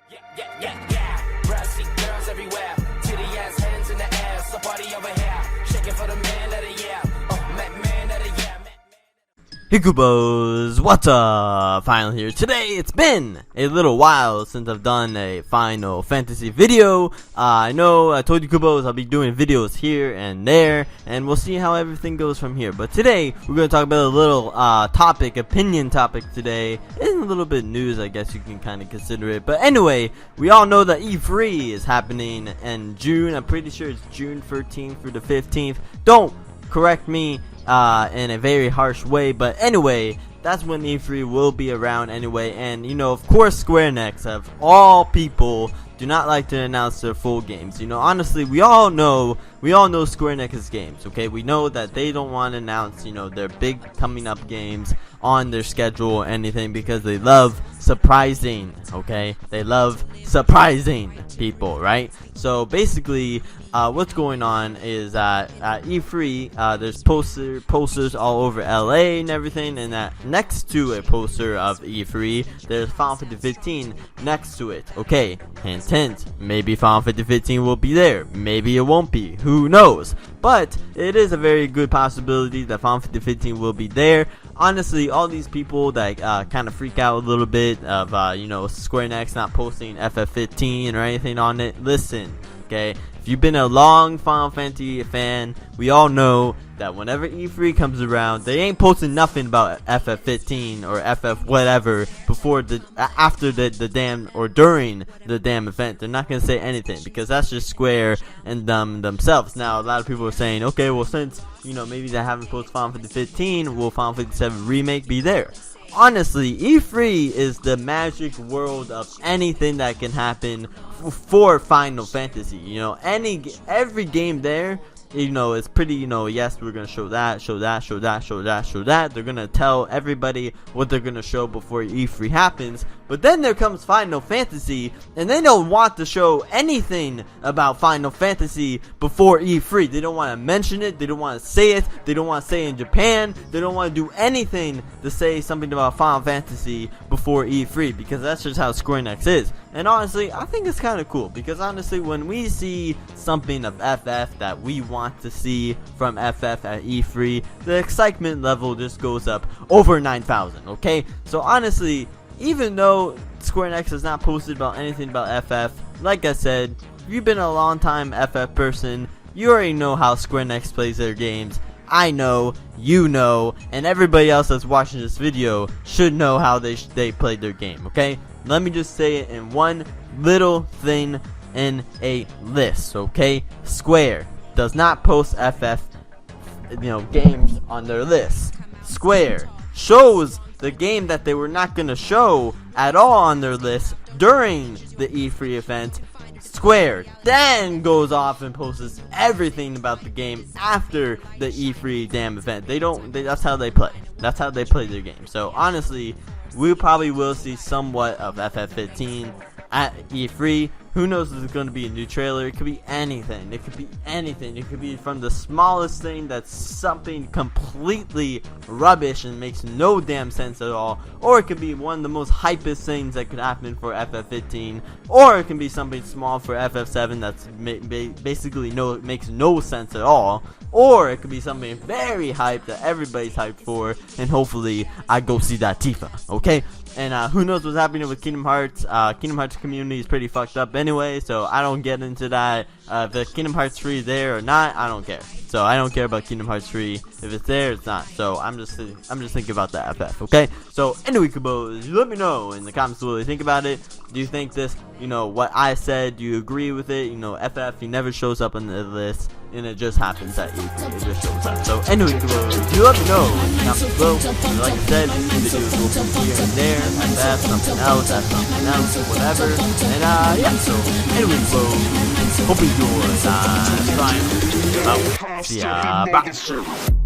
Yeah. Brassy girls everywhere. Titty ass hands in the air. Somebody over here. Shaking for the man of the year. Man of the year. Hey Kubos, what's up? Finally here. Today, it's been a little while since I've done a Final Fantasy video. I know I told you Kubos I'll be doing videos here and there, and we'll see how everything goes from here. But today, we're going to talk about a little opinion topic today, and a little bit of news, I guess you can kind of consider it. But anyway, we all know that E3 is happening in June. I'm pretty sure it's June 13th through the 15th. Don't correct me in a very harsh way, but anyway, that's when E3 will be around anyway. And you know, of course, Square Enix, of all people, do not like to announce their full games. You know, honestly, we all know Square Enix's games, okay? We know that they don't want to announce, you know, their big coming up games on their schedule or anything, because they love surprising, okay? They love surprising people, right? So basically, what's going on is at E3, there's posters all over LA and everything, and that next to a poster of E3, there's Final Fantasy 15 next to it. Okay, hint, maybe Final Fantasy 15 will be there, maybe it won't be, who knows? But it is a very good possibility that Final Fantasy 15 will be there. Honestly, all these people that kind of freak out a little bit of you know, Square Enix not posting FF15 or anything on it, listen, okay? If you've been a long Final Fantasy fan, we all know that whenever E3 comes around, they ain't posting nothing about FF15 or FF whatever before after the damn, or during the damn event. They're not gonna say anything, because that's just Square and themselves. Now, a lot of people are saying, okay, well, since, you know, maybe they haven't posted Final Fantasy 15, will Final Fantasy 7 Remake be there? Honestly, E3 is the magic world of anything that can happen for Final Fantasy. You know, every game there, you know, it's pretty, you know, yes, we're gonna show that. They're gonna tell everybody what they're gonna show before E3 happens. But then there comes Final Fantasy, and they don't want to show anything about Final Fantasy before E3. They don't want to mention it, they don't want to say it, they don't want to say it in Japan, they don't want to do anything to say something about Final Fantasy before E3, because that's just how Square Enix is. And honestly, I think it's kind of cool, because honestly, when we see something of FF that we want to see from FF at E3, the excitement level just goes up over 9,000, okay? So honestly, even though Square Enix has not posted about anything about FF, like I said, if you've been a long time FF person, you already know how Square Enix plays their games. I know, you know, and everybody else that's watching this video should know how they played their game, okay? Let me just say it in one little thing in a list, okay? Square does not post FF, you know, games on their list. Square shows the game that they were not going to show at all on their list during the E3 event. Square then goes off and posts everything about the game after the E3 damn event. That's how they play. That's how they play their game. So honestly, we probably will see somewhat of FF15 at E3. Who knows if it's going to be a new trailer? It could be anything. It could be anything. It could be from the smallest thing that's something completely rubbish and makes no damn sense at all, or it could be one of the most hypest things that could happen for FF15, or it can be something small for FF7 that's basically makes no sense at all, or it could be something very hyped that everybody's hyped for, and hopefully I go see that Tifa, okay? And who knows what's happening with Kingdom Hearts. Kingdom Hearts community is pretty fucked up anyway, so I don't get into that. If the Kingdom Hearts 3 is there or not, I don't care. So I don't care about Kingdom Hearts 3. If it's there, it's not. So I'm just thinking about the FF, okay? So anyway, Kubos, let me know in the comments what you think about it. Do you think this, you know, what I said, do you agree with it? You know, FF, he never shows up on the list, and it just happens at E3. It just shows up. So anyway, Kubos, you let me know in the comments below. And like I said, these videos will be here and there. FF, something else, whatever. And yeah, so anyway, Kubos, hope you enjoy. Bye. See ya. Bye.